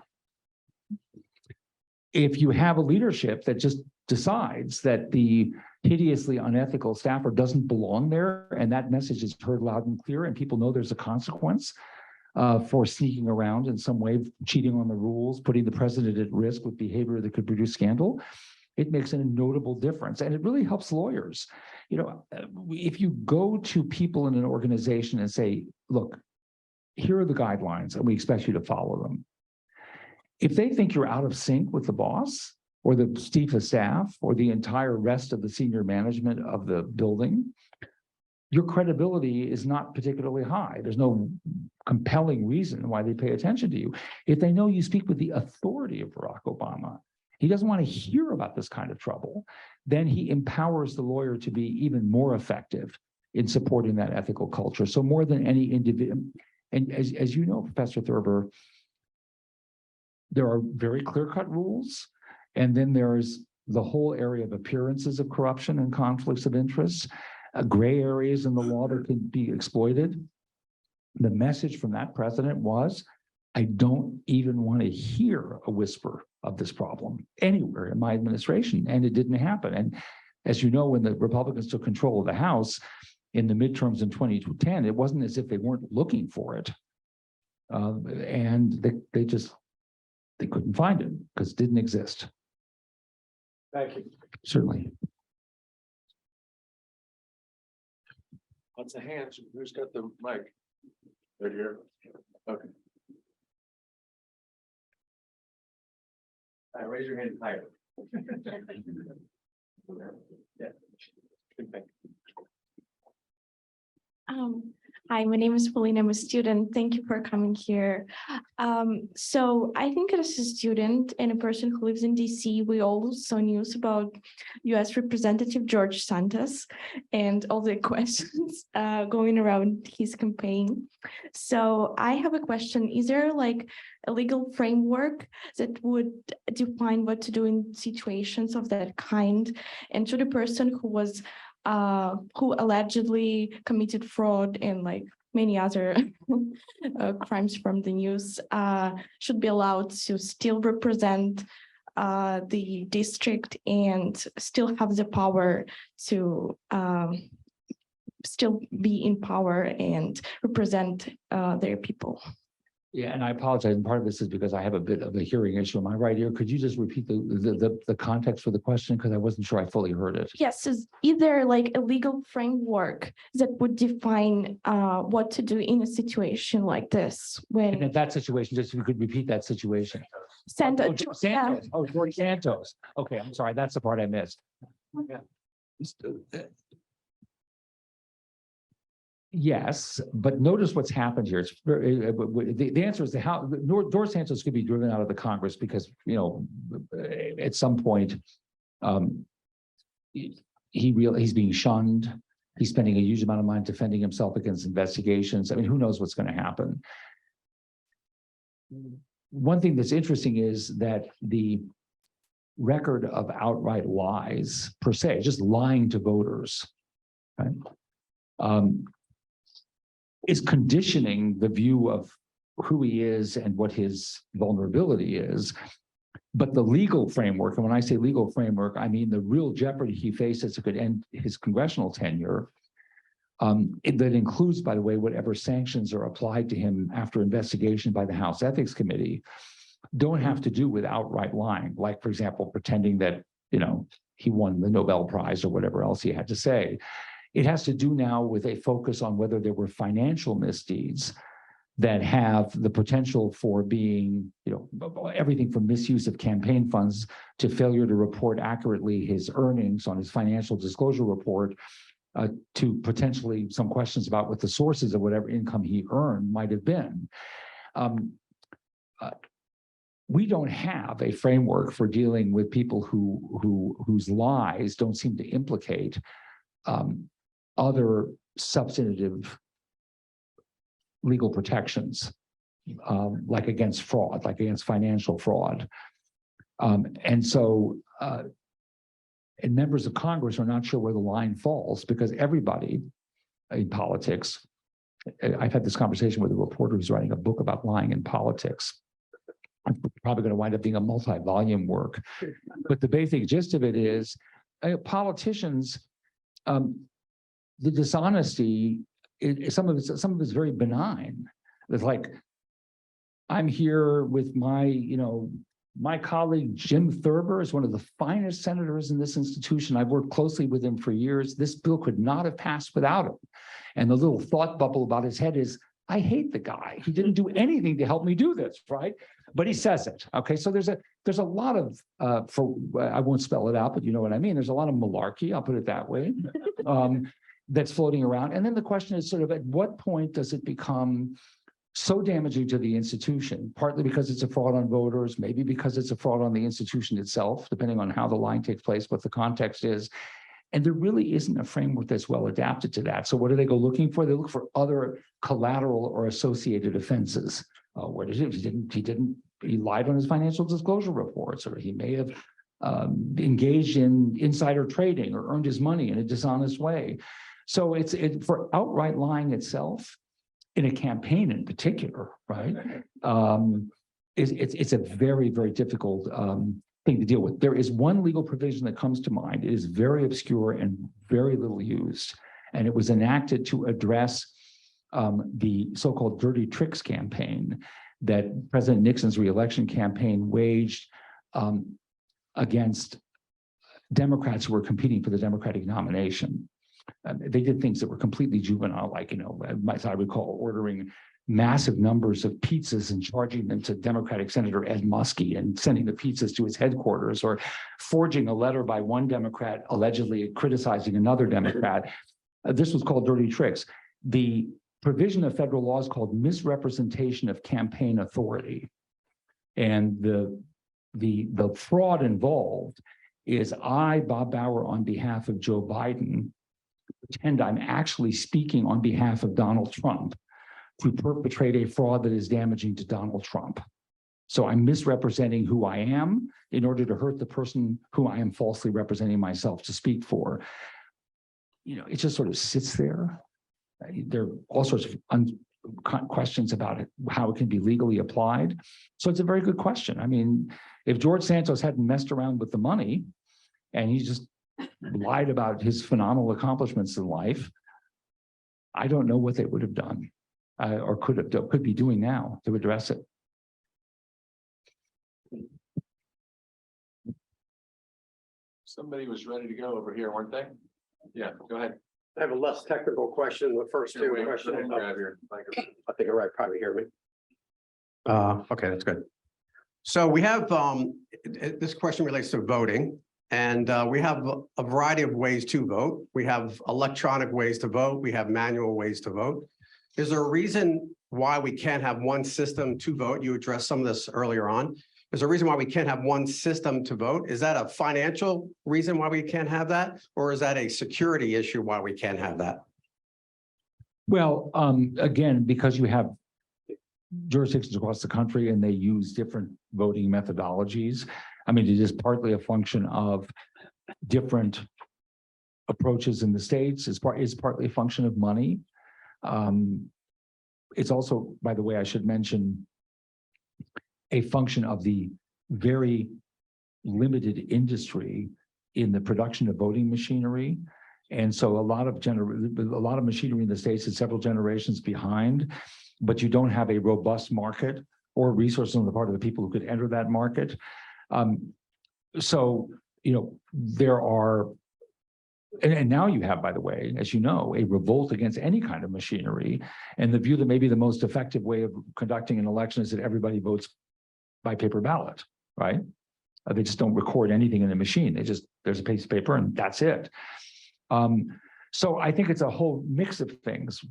If you have a leadership that just decides that the hideously unethical staffer doesn't belong there, and that message is heard loud and clear, and people know there's a consequence for sneaking around in some way, cheating on the rules, putting the president at risk with behavior that could produce scandal, it makes a notable difference. And it really helps lawyers. You know, if you go to people in an organization and say, look, here are the guidelines and we expect you to follow them. If they think you're out of sync with the boss or the chief of staff or the entire rest of the senior management of the building, your credibility is not particularly high. There's no compelling reason why they pay attention to you. If they know you speak with the authority of Barack Obama, he doesn't want to hear about this kind of trouble, then he empowers the lawyer to be even more effective in supporting that ethical culture. So more than any individual, and as you know, Professor Thurber, there are very clear-cut rules, and then there's the whole area of appearances of corruption and conflicts of interest, gray areas in the law that can be exploited. The message from that president was, I don't even want to hear a whisper of this problem anywhere in my administration, and it didn't happen. And as you know, when the Republicans took control of the House in the midterms in 2010, it wasn't as if they weren't looking for it. And they couldn't find it because it didn't exist. Thank you. Certainly. Lots of hands. Who's got the mic? Right here. Okay. Raise your hand higher. Yeah. Hi, my name is Pauline. I'm a student. Thank you for coming here. So I think as a student and a person who lives in DC, we all saw news about US Representative George Santos and all the questions going around his campaign. So I have a question. Is there like a legal framework that would define what to do in situations of that kind? And to the person who was who allegedly committed fraud and like many other crimes from the news, should be allowed to still represent the district and still have the power to still be in power and represent their people. Yeah, and I apologize. And part of this is because I have a bit of a hearing issue in my right ear. Could you just repeat the context for the question? Because I wasn't sure I fully heard it. Yes, is either like a legal framework that would define what to do in a situation like this when And in that situation, just if you could repeat that situation. Santos. Santos. Oh, George Santos. Okay, I'm sorry. That's the part I missed. Yeah. Yes, but notice what's happened here. It's very, the answer is how George Santos could be driven out of the Congress because, you know, at some point, he's being shunned. He's spending a huge amount of money defending himself against investigations. I mean, who knows what's going to happen? One thing that's interesting is that the record of outright lies per se, just lying to voters, right? Is conditioning the view of who he is and what his vulnerability is. But the legal framework, and when I say legal framework, I mean the real jeopardy he faces could end his congressional tenure. That includes, by the way, whatever sanctions are applied to him after investigation by the House Ethics Committee, don't have to do with outright lying. Like, for example, pretending that, you know, he won the Nobel Prize or whatever else he had to say. It has to do now with a focus on whether there were financial misdeeds that have the potential for being, you know, everything from misuse of campaign funds to failure to report accurately his earnings on his financial disclosure report, to potentially some questions about what the sources of whatever income he earned might have been. We don't have a framework for dealing with people whose lies don't seem to implicate other substantive legal protections, like against fraud, like against financial fraud. And so and members of Congress are not sure where the line falls because everybody in politics, I've had this conversation with a reporter who's writing a book about lying in politics. I'm probably going to wind up being a multi-volume work. But the basic gist of it is politicians, the dishonesty, some of it's very benign. It's like, I'm here with my, you know, my colleague Jim Thurber is one of the finest senators in this institution. I've worked closely with him for years. This bill could not have passed without him. And the little thought bubble about his head is, I hate the guy. He didn't do anything to help me do this, right? But he says it. Okay, so there's a lot of I won't spell it out, but you know what I mean. There's a lot of malarkey. I'll put it that way. That's floating around. And then the question is sort of at what point does it become so damaging to the institution, partly because it's a fraud on voters, maybe because it's a fraud on the institution itself, depending on how the line takes place, what the context is. And there really isn't a framework that's well adapted to that. So what do they go looking for? They look for other collateral or associated offenses. What is it? He lied on his financial disclosure reports, or he may have engaged in insider trading or earned his money in a dishonest way. So it's for outright lying itself, in a campaign in particular, right? It's a very, very difficult thing to deal with. There is one legal provision that comes to mind. It is very obscure and very little used. And it was enacted to address the so-called dirty tricks campaign that President Nixon's reelection campaign waged against Democrats who were competing for the Democratic nomination. They did things that were completely juvenile, like, as I recall, ordering massive numbers of pizzas and charging them to Democratic Senator Ed Muskie and sending the pizzas to his headquarters, or forging a letter by one Democrat allegedly criticizing another Democrat. This was called dirty tricks. The provision of federal law is called misrepresentation of campaign authority. And the fraud involved is I, Bob Bauer, on behalf of Joe Biden, pretend I'm actually speaking on behalf of Donald Trump to perpetrate a fraud that is damaging to Donald Trump. So I'm misrepresenting who I am in order to hurt the person who I am falsely representing myself to speak for. It just sort of sits there. There are all sorts of questions about it, how it can be legally applied. So it's a very good question. I mean, if George Santos hadn't messed around with the money and he just lied about his phenomenal accomplishments in life, I don't know what they would have done or could be doing now to address it. Somebody was ready to go over here, weren't they? Yeah, go ahead. I have a less technical question. The first two questions. Grab your microphone. I think you're right, probably hear me. Okay, that's good. So we have, this question relates to voting, and we have a variety of ways to vote. We have electronic ways to vote. We have manual ways to vote. Is there a reason why we can't have one system to vote? You addressed some of this earlier on. Is there a reason why we can't have one system to vote? Is that a financial reason why we can't have that? Or is that a security issue why we can't have that? Well, again, because you have jurisdictions across the country and they use different voting methodologies. I mean, it is partly a function of different approaches in the states. It's partly a function of money. It's also, by the way, I should mention, a function of the very limited industry in the production of voting machinery. And so a lot of machinery in the States is several generations behind, but you don't have a robust market or resources on the part of the people who could enter that market. So, there are, and now you have, by the way, as you know, a revolt against any kind of machinery, and the view that maybe the most effective way of conducting an election is that everybody votes by paper ballot, right? They just don't record anything in the machine. There's a piece of paper and that's it. So I think it's a whole mix of things: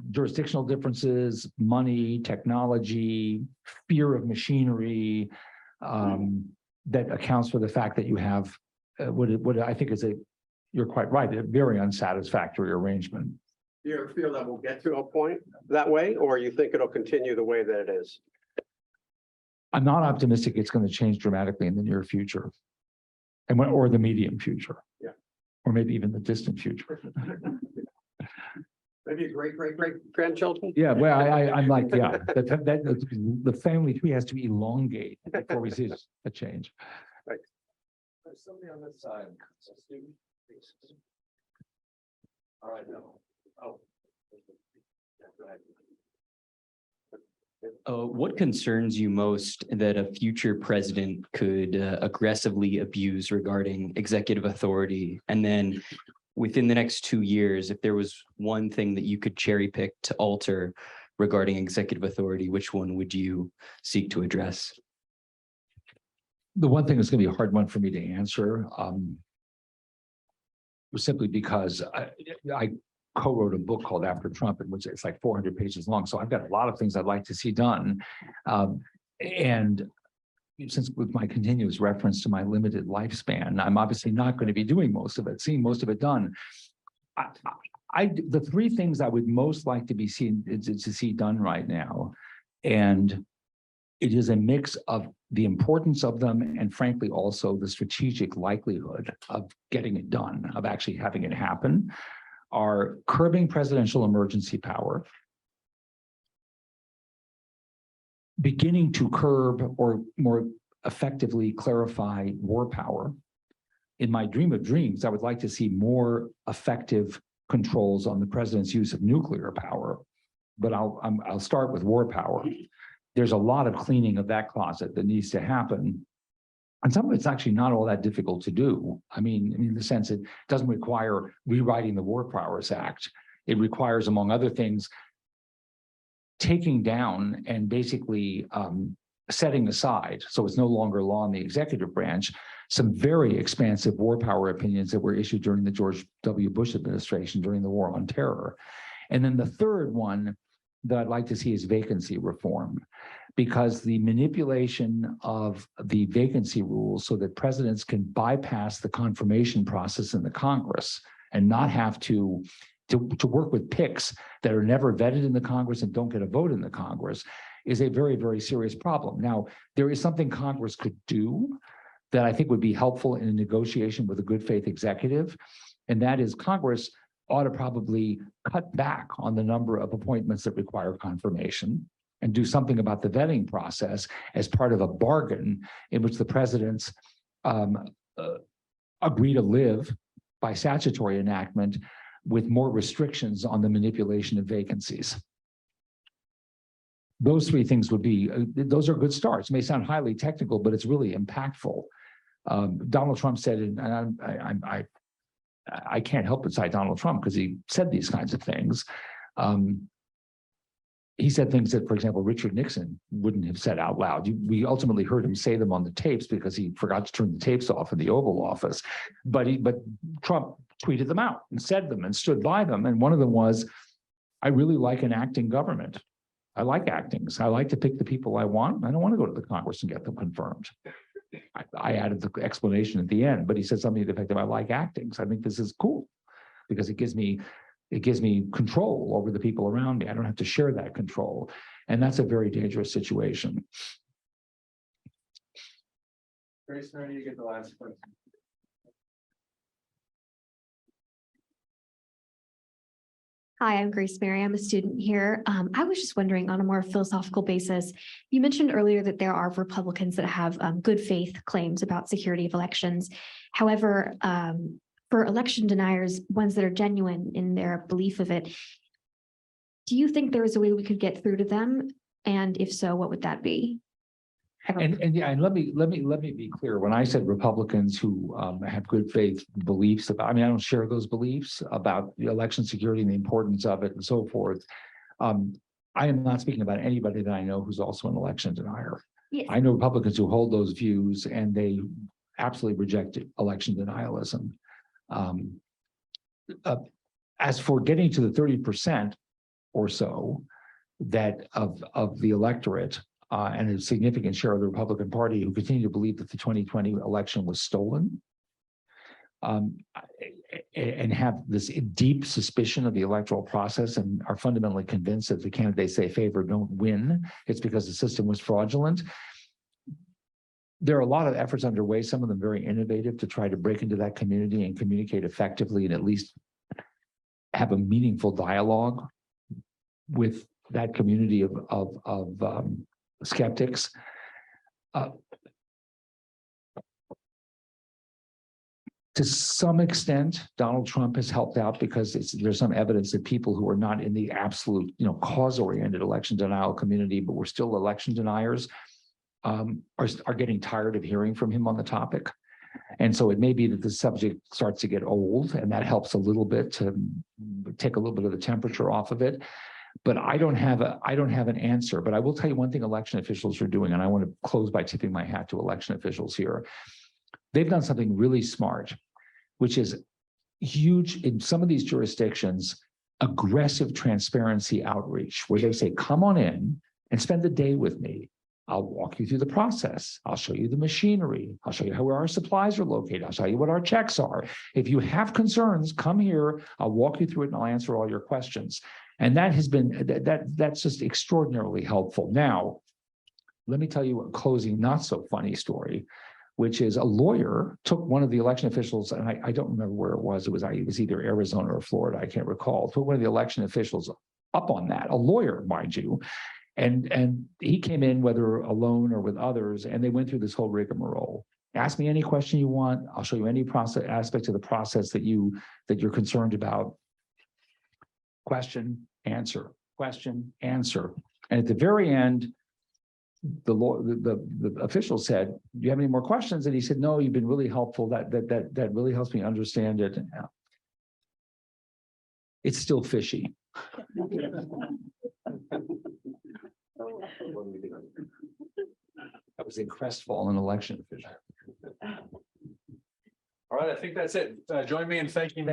jurisdictional differences, money, technology, fear of machinery, that accounts for the fact that you have what I think is you're quite right, a very unsatisfactory arrangement. Do you ever feel that we'll get to a point that way, or you think it'll continue the way that it is? I'm not optimistic it's going to change dramatically in the near future, or the medium future, or maybe even the distant future. Maybe great grandchildren. Yeah, well, I'm like, the family tree has to elongate before we see a change. Right. There's somebody on this side. All right, no. Oh. Yeah, go ahead. What concerns you most that a future president could aggressively abuse regarding executive authority? And then within the next 2 years, if there was one thing that you could cherry pick to alter regarding executive authority, which one would you seek to address? The one thing that's going to be a hard one for me to answer, simply because co-wrote a book called After Trump, in which it's like 400 pages long. So I've got a lot of things I'd like to see done. And since with my continuous reference to my limited lifespan, I'm obviously not going to be doing most of it, seeing most of it done. The three things I would most like to be seen to see done right now, and it is a mix of the importance of them and frankly also the strategic likelihood of getting it done, of actually having it happen, are curbing presidential emergency power, beginning to curb or more effectively clarify war power. In my dream of dreams, I would like to see more effective controls on the president's use of nuclear power, but I'll start with war power. There's a lot of cleaning of that closet that needs to happen. And some of it's actually not all that difficult to do. I mean, in the sense it doesn't require rewriting the War Powers Act. It requires, among other things, taking down and basically setting aside, so it's no longer law in the executive branch, some very expansive war power opinions that were issued during the George W. Bush administration during the War on Terror. And then the third one that I'd like to see is vacancy reform, because the manipulation of the vacancy rules so that presidents can bypass the confirmation process in the Congress and not have to work with picks that are never vetted in the Congress and don't get a vote in the Congress is a very, very serious problem. Now, there is something Congress could do that I think would be helpful in a negotiation with a good faith executive, and that is Congress ought to probably cut back on the number of appointments that require confirmation and do something about the vetting process as part of a bargain in which the presidents agree to live by statutory enactment with more restrictions on the manipulation of vacancies. Those three things would be, those are good starts. It may sound highly technical, but it's really impactful. Donald Trump said, and I can't help but cite Donald Trump because he said these kinds of things. He said things that, for example, Richard Nixon wouldn't have said out loud. We ultimately heard him say them on the tapes because he forgot to turn the tapes off in the Oval Office. But Trump tweeted them out and said them and stood by them. And one of them was, I really like an acting government. I like actings. I like to pick the people I want. I don't want to go to the Congress and get them confirmed. I added the explanation at the end, but he said something to the effect of, I like actings. I think this is cool because it gives me control over the people around me. I don't have to share that control. And that's a very dangerous situation. Grace, Mary, you get the last question. Hi, I'm Grace Mary. I'm a student here. I was just wondering, on a more philosophical basis, you mentioned earlier that there are Republicans that have good faith claims about security of elections. However, for election deniers, ones that are genuine in their belief of it, do you think there is a way we could get through to them? And if so, what would that be? And yeah, and let me be clear. When I said Republicans who have good faith beliefs about, I mean, I don't share those beliefs about the election security and the importance of it and so forth. I am not speaking about anybody that I know who's also an election denier. Yes. I know Republicans who hold those views and they absolutely reject election denialism. As for getting to the 30% or so that of the electorate, and a significant share of the Republican Party who continue to believe that the 2020 election was stolen, and have this deep suspicion of the electoral process and are fundamentally convinced that the candidates they favor don't win. It's because the system was fraudulent. There are a lot of efforts underway, some of them very innovative, to try to break into that community and communicate effectively and at least have a meaningful dialogue with that community of skeptics. To some extent, Donald Trump has helped out because there's some evidence that people who are not in the absolute, cause-oriented election denial community, but were still election deniers, are getting tired of hearing from him on the topic. And so it may be that the subject starts to get old, and that helps a little bit to take a little bit of the temperature off of it. But I don't have an answer. But I will tell you one thing election officials are doing, and I want to close by tipping my hat to election officials here. They've done something really smart, which is huge in some of these jurisdictions. aggressive transparency outreach where they say, come on in and spend the day with me. I'll walk you through the process. I'll show you the machinery. I'll show you where our supplies are located. I'll show you what our checks are. If you have concerns, come here. I'll walk you through it and I'll answer all your questions. And that has been, that's just extraordinarily helpful. Now, let me tell you a closing, not so funny story, which is a lawyer took one of the election officials, and I don't remember where it was. It was either Arizona or Florida. I can't recall. Took one of the election officials up on that, a lawyer, mind you. And he came in, whether alone or with others, and they went through this whole rigmarole. Ask me any question you want. I'll show you any process aspect of the process that you're concerned about. Question, answer, question, answer. And at the very end, the official said, do you have any more questions? And he said, no, you've been really helpful. That really helps me understand it. It's still fishy. That was a crestfallen election official. All right, I think that's it. Join me in thanking